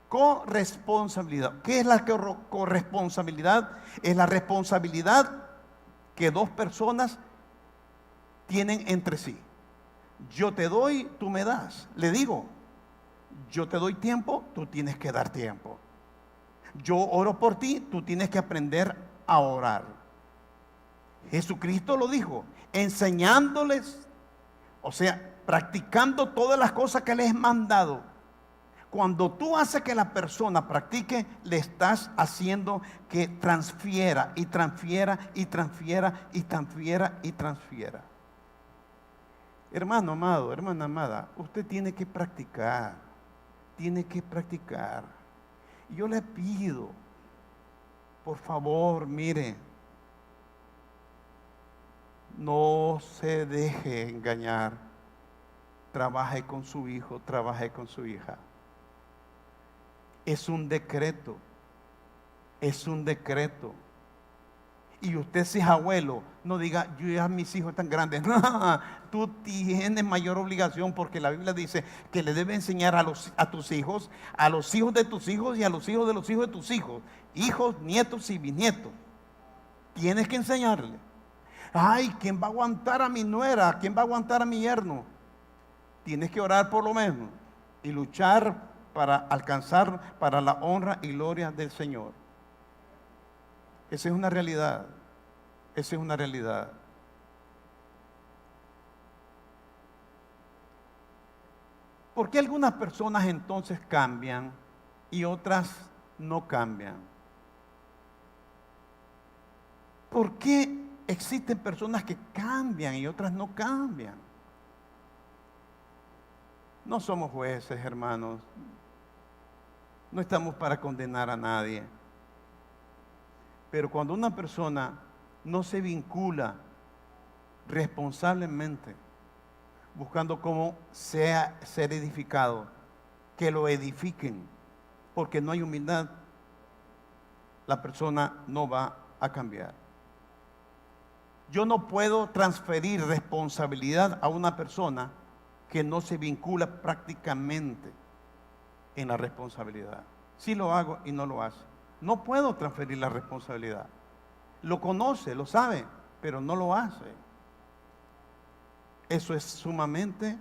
Corresponsabilidad. ¿Qué es la corresponsabilidad? Es la responsabilidad que dos personas tienen entre sí. Yo te doy, tú me das. Le digo, yo te doy tiempo, tú tienes que dar tiempo. Yo oro por ti, tú tienes que aprender a orar. Jesucristo lo dijo, enseñándoles, o sea, practicando todas las cosas que les he mandado. Cuando tú haces que la persona practique, le estás haciendo que transfiera y transfiera y transfiera y transfiera y transfiera. Hermano amado, hermana amada, usted tiene que practicar, tiene que practicar. Yo le pido, por favor, mire, no se deje engañar. Trabaje con su hijo, trabaje con su hija. Es un decreto, es un decreto. Y usted, si es abuelo, no diga, yo ya mis hijos están grandes. No, tú tienes mayor obligación, porque la Biblia dice que le debes enseñar a tus hijos, a los hijos de tus hijos y a los hijos de los hijos de tus hijos, hijos, nietos y bisnietos. Tienes que enseñarle. Ay, ¿quién va a aguantar a mi nuera? ¿Quién va a aguantar a mi yerno? Tienes que orar por lo menos y luchar para alcanzar para la honra y gloria del Señor. Esa es una realidad. Esa es una realidad. ¿Por qué algunas personas entonces cambian y otras no cambian? ¿Por qué existen personas que cambian y otras no cambian? No somos jueces, hermanos. No estamos para condenar a nadie. Pero cuando una persona no se vincula responsablemente, buscando cómo sea ser edificado, que lo edifiquen, porque no hay humildad, la persona no va a cambiar. Yo no puedo transferir responsabilidad a una persona que no se vincula prácticamente en la responsabilidad. Sí lo hago y no lo hace. No puedo transferir la responsabilidad. Lo conoce, lo sabe, pero no lo hace. Eso es sumamente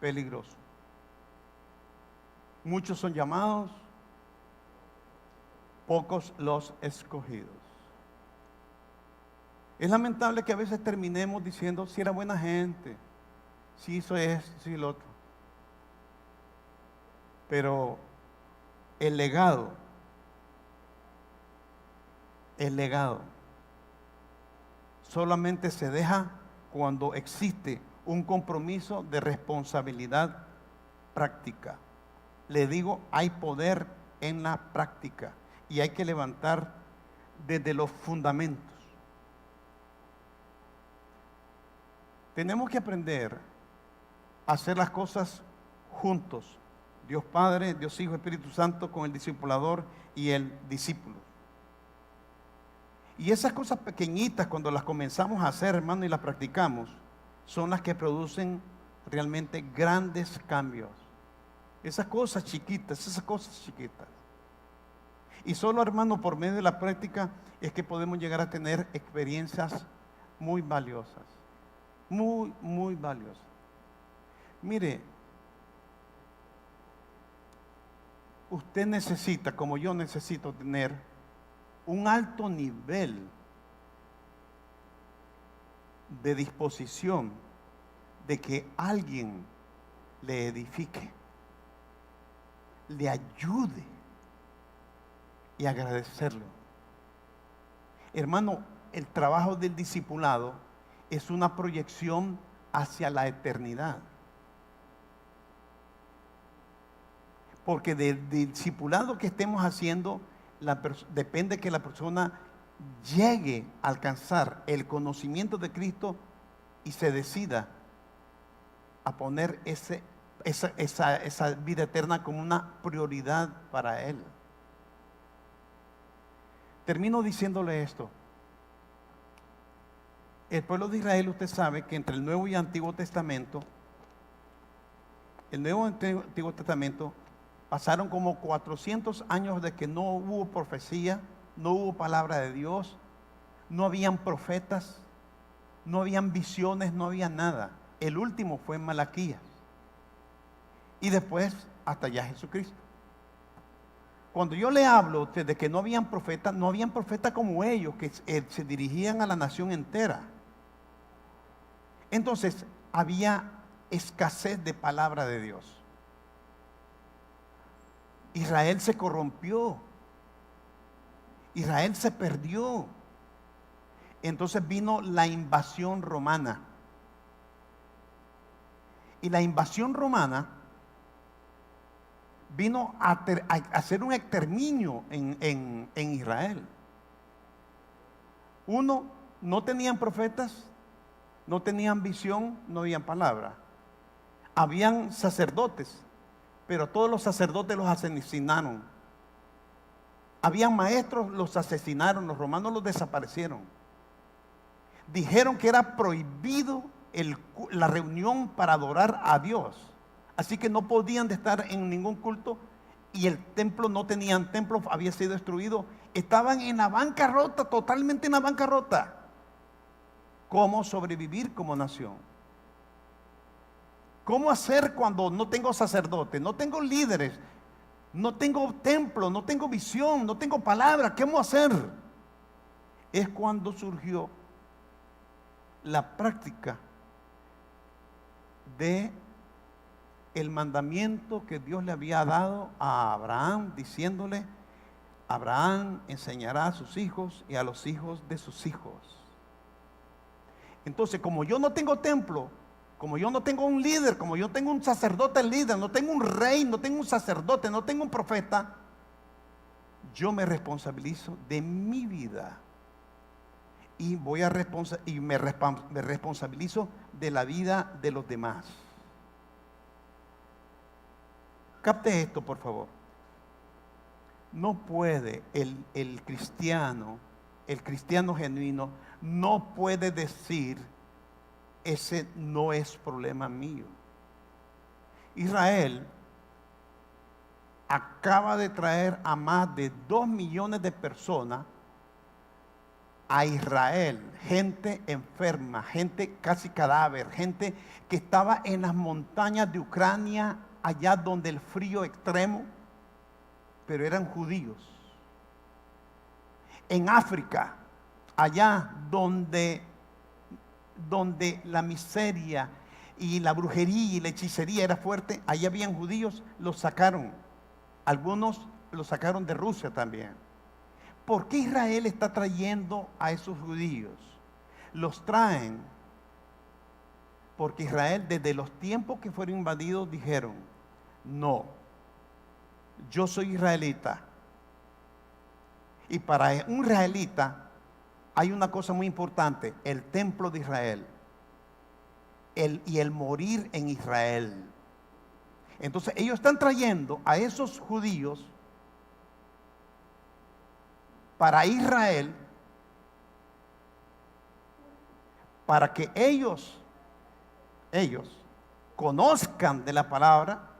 peligroso. Muchos son llamados, pocos los escogidos. Es lamentable que a veces terminemos diciendo si era buena gente, si hizo esto, si lo otro. Pero el legado solamente se deja cuando existe un compromiso de responsabilidad práctica. Le digo, hay poder en la práctica y hay que levantar desde los fundamentos. Tenemos que aprender a hacer las cosas juntos. Dios Padre, Dios Hijo, Espíritu Santo, con el discipulador y el discípulo. Y esas cosas pequeñitas, cuando las comenzamos a hacer, hermano, y las practicamos, son las que producen realmente grandes cambios. Esas cosas chiquitas. Y solo, hermano, por medio de la práctica es que podemos llegar a tener experiencias muy valiosas. Muy, muy valiosas. Mire, usted necesita, como yo necesito, tener un alto nivel de disposición de que alguien le edifique, le ayude y agradecerlo. Hermano, el trabajo del discipulado es una proyección hacia la eternidad. Porque del discipulado que estemos haciendo, depende que la persona llegue a alcanzar el conocimiento de Cristo y se decida a poner esa vida eterna como una prioridad para él. Termino diciéndole esto. El pueblo de Israel, usted sabe que entre el Nuevo y Antiguo Testamento, el Nuevo y Antiguo Testamento, pasaron como 400 años de que no hubo profecía, no hubo palabra de Dios, no habían profetas, no habían visiones, no había nada. El último fue Malaquías. Y después hasta ya Jesucristo. Cuando yo le hablo de que no habían profetas como ellos, que se dirigían a la nación entera. Entonces había escasez de palabra de Dios. Israel se corrompió. Israel se perdió. Entonces vino la invasión romana. Y la invasión romana vino a hacer un exterminio en Israel. Uno, no tenían profetas, no tenían visión, no habían palabra. Habían sacerdotes, pero todos los sacerdotes los asesinaron. Habían maestros, los asesinaron, los romanos los desaparecieron. Dijeron que era prohibido la reunión para adorar a Dios. Así que no podían estar en ningún culto y el templo, no tenían templo, había sido destruido. Estaban en la bancarrota, totalmente en la bancarrota. ¿Cómo sobrevivir como nación? ¿Cómo hacer cuando no tengo sacerdotes, no tengo líderes, no tengo templo, no tengo visión, no tengo palabra? ¿Qué vamos a hacer? Es cuando surgió la práctica de el mandamiento que Dios le había dado a Abraham, diciéndole: Abraham enseñará a sus hijos y a los hijos de sus hijos. Entonces, como yo no tengo templo, Como yo no tengo un líder, como yo tengo un sacerdote líder, no tengo un rey, no tengo un sacerdote, no tengo un profeta, yo me responsabilizo de mi vida y me responsabilizo de la vida de los demás. Capte esto, por favor. No puede el cristiano genuino, no puede decir, ese no es problema mío. Israel acaba de traer a más de 2 millones de personas a Israel, gente enferma, gente casi cadáver, gente que estaba en las montañas de Ucrania, allá donde el frío extremo, pero eran judíos. En África, allá donde la miseria y la brujería y la hechicería era fuerte, allá habían judíos, los sacaron. Algunos los sacaron de Rusia también. ¿Por qué Israel está trayendo a esos judíos? Los traen porque Israel, desde los tiempos que fueron invadidos, dijeron: no, yo soy israelita. Y para un israelita hay una cosa muy importante: el templo de Israel y el morir en Israel. Entonces ellos están trayendo a esos judíos para Israel, para que ellos conozcan de la palabra,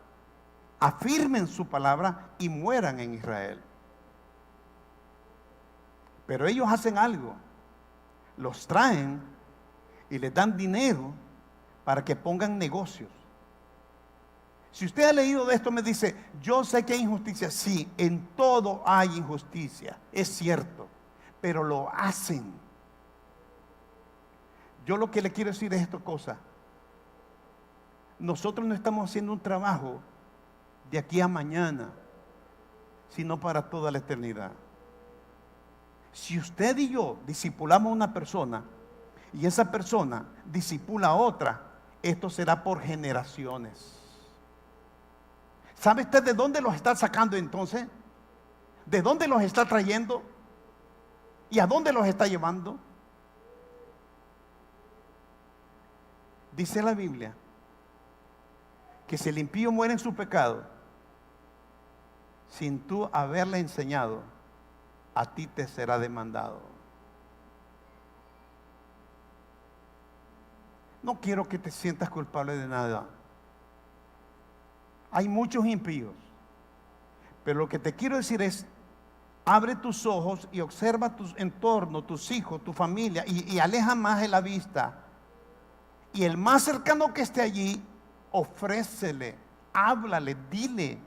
afirmen su palabra y mueran en Israel. Pero ellos hacen algo: los traen y les dan dinero para que pongan negocios. Si usted ha leído de esto, me dice: yo sé que hay injusticia. Sí, en todo hay injusticia, es cierto, pero lo hacen. Yo lo que le quiero decir es esta cosa: nosotros no estamos haciendo un trabajo de aquí a mañana, sino para toda la eternidad. Si usted y yo discipulamos a una persona y esa persona discipula a otra, esto será por generaciones. ¿Sabe usted de dónde los está sacando entonces? ¿De dónde los está trayendo? ¿Y a dónde los está llevando? Dice la Biblia que si el impío muere en su pecado, sin tú haberle enseñado, a ti te será demandado. No quiero que te sientas culpable de nada. Hay muchos impíos, pero lo que te quiero decir es: abre tus ojos y observa tu entorno, tus hijos, tu familia, y aleja más de la vista. Y el más cercano que esté allí, ofrécele, háblale, dile,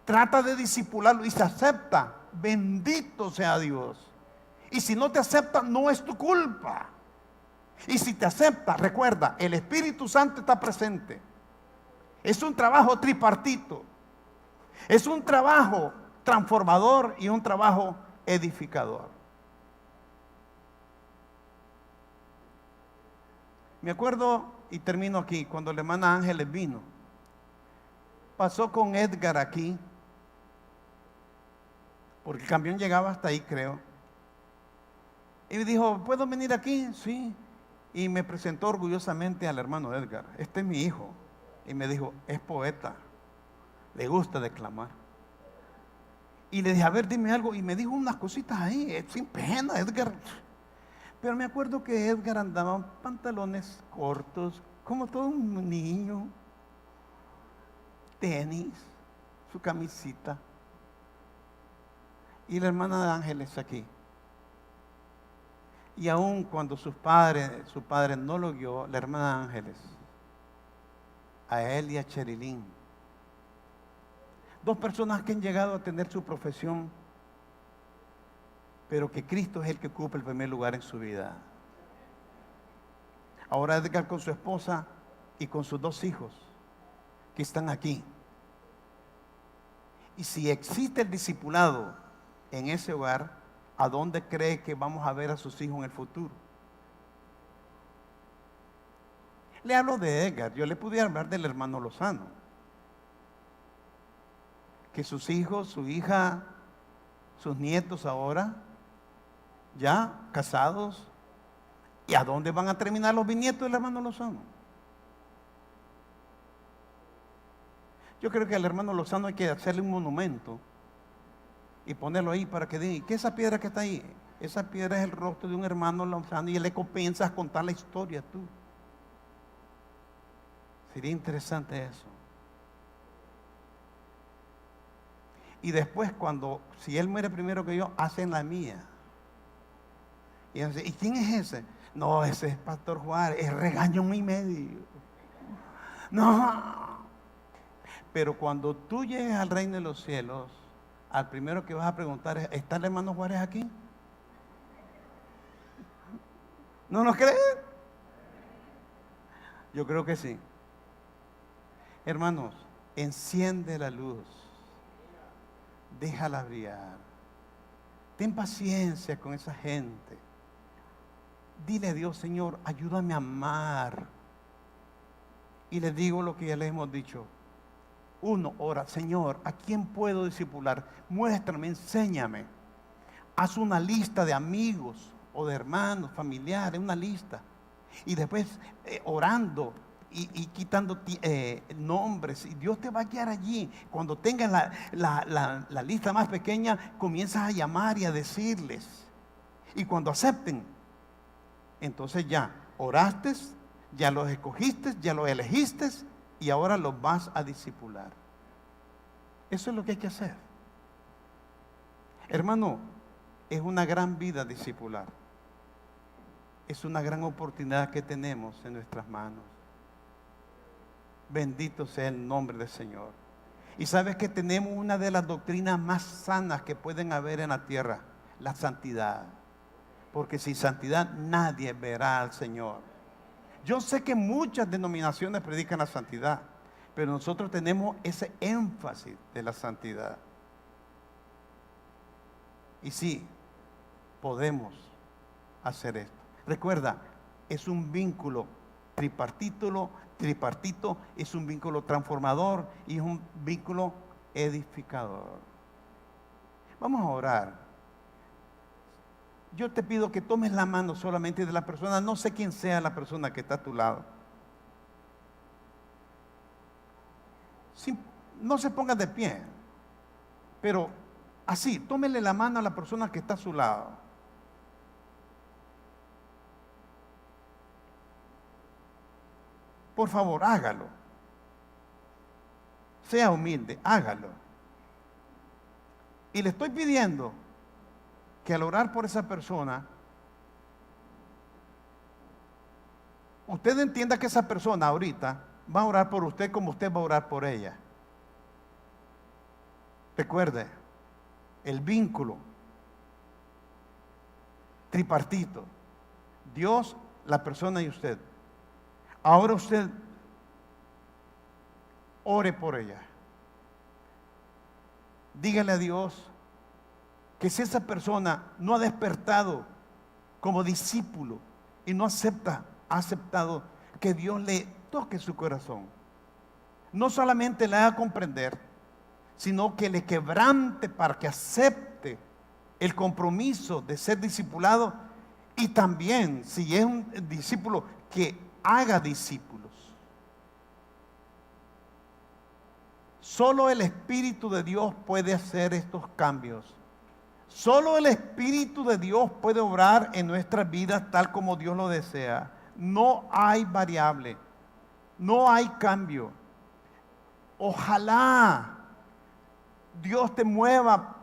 trata de disipularlo. Y se acepta, bendito sea Dios. Y si no te acepta, no es tu culpa. Y si te acepta, recuerda, el Espíritu Santo está presente. Es un trabajo tripartito. Es un trabajo transformador y un trabajo edificador. Me acuerdo, y termino aquí, cuando la hermana Ángeles vino. Pasó con Edgar aquí, porque el camión llegaba hasta ahí, creo. Y me dijo: ¿puedo venir aquí? Sí. Y me presentó orgullosamente al hermano Edgar. Este es mi hijo. Y me dijo: es poeta, le gusta declamar. Y le dije: a ver, dime algo. Y me dijo unas cositas ahí, sin pena, Edgar. Pero me acuerdo que Edgar andaba en pantalones cortos, como todo un niño, tenis, su camisita. Y la hermana de Ángeles aquí. Y aun cuando su padre no lo guió, la hermana de Ángeles, a él y a Cherilín, dos personas que han llegado a tener su profesión, pero que Cristo es el que ocupa el primer lugar en su vida. Ahora Edgar con su esposa y con sus 2 hijos que están aquí. Y si existe el discipulado en ese hogar, ¿a dónde cree que vamos a ver a sus hijos en el futuro? Le hablo de Edgar, yo le pudiera hablar del hermano Lozano. Que sus hijos, su hija, sus nietos ahora, ya casados. ¿Y a dónde van a terminar los bisnietos del hermano Lozano? Yo creo que al hermano Lozano hay que hacerle un monumento y ponerlo ahí para que diga, ¿qué es esa piedra que está ahí? Esa piedra es el rostro de un hermano Lozano y le comienzas a contar la historia tú. Sería interesante eso. Y después si él muere primero que yo, hacen la mía. ¿Y quién es ese? No, ese es Pastor Juárez, es regaño y medio. No. Pero cuando tú llegues al reino de los cielos, al primero que vas a preguntar es, ¿está el hermano Juárez aquí? ¿No nos creen? Yo creo que sí. Hermanos, enciende la luz. Déjala brillar. Ten paciencia con esa gente. Dile a Dios, Señor, ayúdame a amar. Y les digo lo que ya les hemos dicho. Uno, ora, Señor, ¿a quién puedo discipular? Muéstrame, enséñame. Haz una lista de amigos o de hermanos, familiares, una lista. Y después orando y quitando nombres. Y Dios te va a guiar allí. Cuando tengas la lista más pequeña, comienzas a llamar y a decirles. Y cuando acepten, entonces ya oraste, ya los escogiste, ya los elegiste y ahora los vas a discipular. Eso es lo que hay que hacer. Hermano, es una gran vida discipular. Es una gran oportunidad que tenemos en nuestras manos. Bendito sea el nombre del Señor. Y sabes que tenemos una de las doctrinas más sanas que pueden haber en la tierra, la santidad. Porque sin santidad nadie verá al Señor. Yo sé que muchas denominaciones predican la santidad, pero nosotros tenemos ese énfasis de la santidad. Y sí, podemos hacer esto. Recuerda, es un vínculo tripartito, es un vínculo transformador y es un vínculo edificador. Vamos a orar. Yo te pido que tomes la mano solamente de la persona, no sé quién sea la persona que está a tu lado. No se ponga de pie, pero así, tómele la mano a la persona que está a su lado. Por favor, hágalo. Sea humilde, hágalo. Y le estoy pidiendo que al orar por esa persona, usted entienda que esa persona ahorita va a orar por usted como usted va a orar por ella. Recuerde, el vínculo tripartito, Dios, la persona y usted. Ahora usted ore por ella. Dígale a Dios que si esa persona no ha despertado como discípulo y no ha aceptado que Dios le toque su corazón, no solamente le haga comprender, sino que le quebrante para que acepte el compromiso de ser discipulado y también, si es un discípulo, que haga discípulos. Solo el Espíritu de Dios puede hacer estos cambios. Solo el Espíritu de Dios puede obrar en nuestras vidas tal como Dios lo desea. No hay variable, no hay cambio. Ojalá Dios te mueva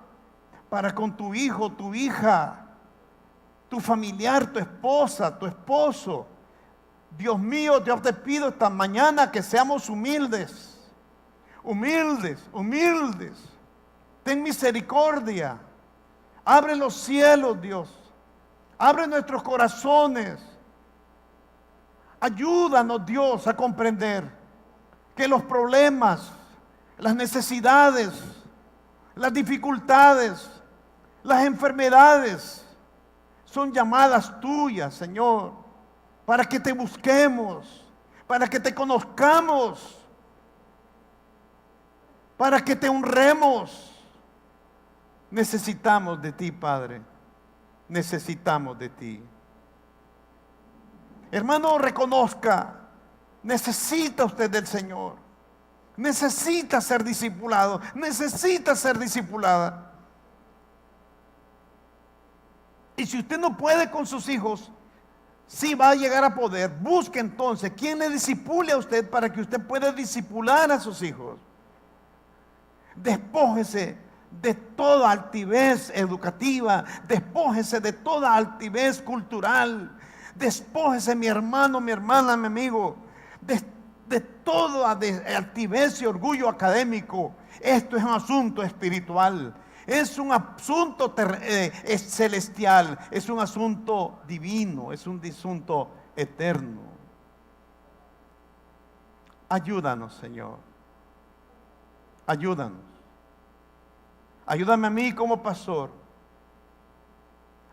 para con tu hijo, tu hija, tu familiar, tu esposa, tu esposo. Dios mío, yo te pido esta mañana que seamos humildes, humildes, humildes. Ten misericordia. Abre los cielos, Dios. Abre nuestros corazones. Ayúdanos, Dios, a comprender que los problemas, las necesidades, las dificultades, las enfermedades son llamadas tuyas, Señor, para que te busquemos, para que te conozcamos, para que te honremos. Necesitamos de ti, Padre. Necesitamos de ti. Hermano, reconozca, necesita usted del Señor. Necesita ser discipulado, necesita ser discipulada. Y si usted no puede con sus hijos, sí va a llegar a poder. Busque entonces quien le discipule a usted para que usted pueda discipular a sus hijos. Despójese de toda altivez educativa, despójese de toda altivez cultural, despójese, mi hermano, mi hermana, mi amigo, de toda altivez y orgullo académico. Esto es un asunto espiritual, es un asunto celestial, es un asunto divino, es un asunto eterno. Ayúdanos, Señor. Ayúdanos. Ayúdame a mí como pastor.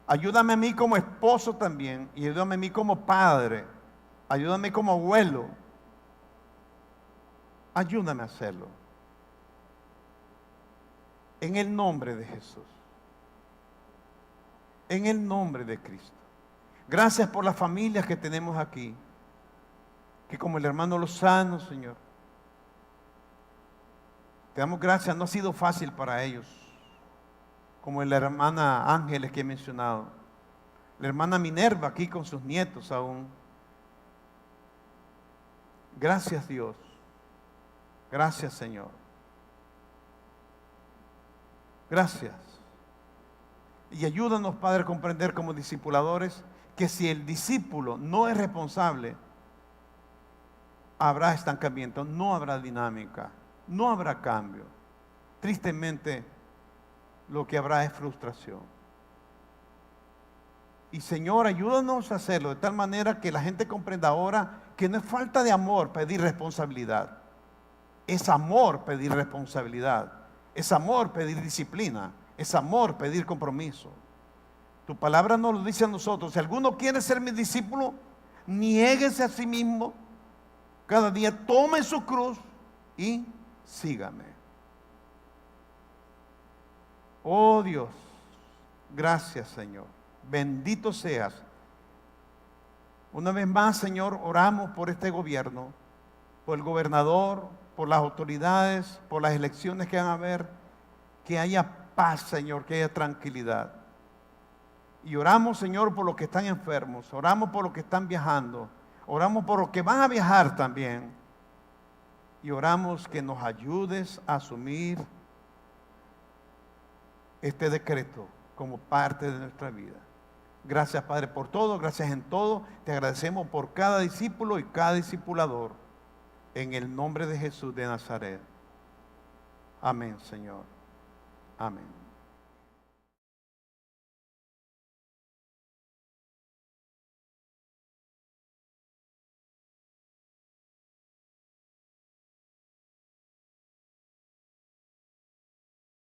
Ayúdame a mí como esposo también. Y ayúdame a mí como padre. Ayúdame como abuelo. Ayúdame a hacerlo. En el nombre de Jesús. En el nombre de Cristo. Gracias por las familias que tenemos aquí. Que como el hermano Lozano, Señor. Te damos gracias, no ha sido fácil para ellos, como la hermana Ángeles que he mencionado, la hermana Minerva aquí con sus nietos aún. Gracias, Dios, gracias, Señor, gracias. Y ayúdanos, Padre, a comprender como discipuladores que si el discípulo no es responsable, habrá estancamiento, no habrá dinámica. No habrá cambio. Tristemente, lo que habrá es frustración. Y Señor, ayúdanos a hacerlo de tal manera que la gente comprenda ahora que no es falta de amor pedir responsabilidad. Es amor pedir responsabilidad. Es amor pedir disciplina. Es amor pedir compromiso. Tu palabra nos lo dice a nosotros. Si alguno quiere ser mi discípulo, niéguese a sí mismo. Cada día tome su cruz y sígame. Oh Dios, gracias, Señor. Bendito seas. Una vez más, Señor, oramos por este gobierno, por el gobernador, por las autoridades, por las elecciones que van a haber. Que haya paz, Señor, que haya tranquilidad. Y oramos, Señor, por los que están enfermos. Oramos por los que están viajando. Oramos por los que van a viajar también. Y oramos que nos ayudes a asumir este decreto como parte de nuestra vida. Gracias, Padre, por todo, gracias en todo. Te agradecemos por cada discípulo y cada discipulador. En el nombre de Jesús de Nazaret. Amén, Señor. Amén.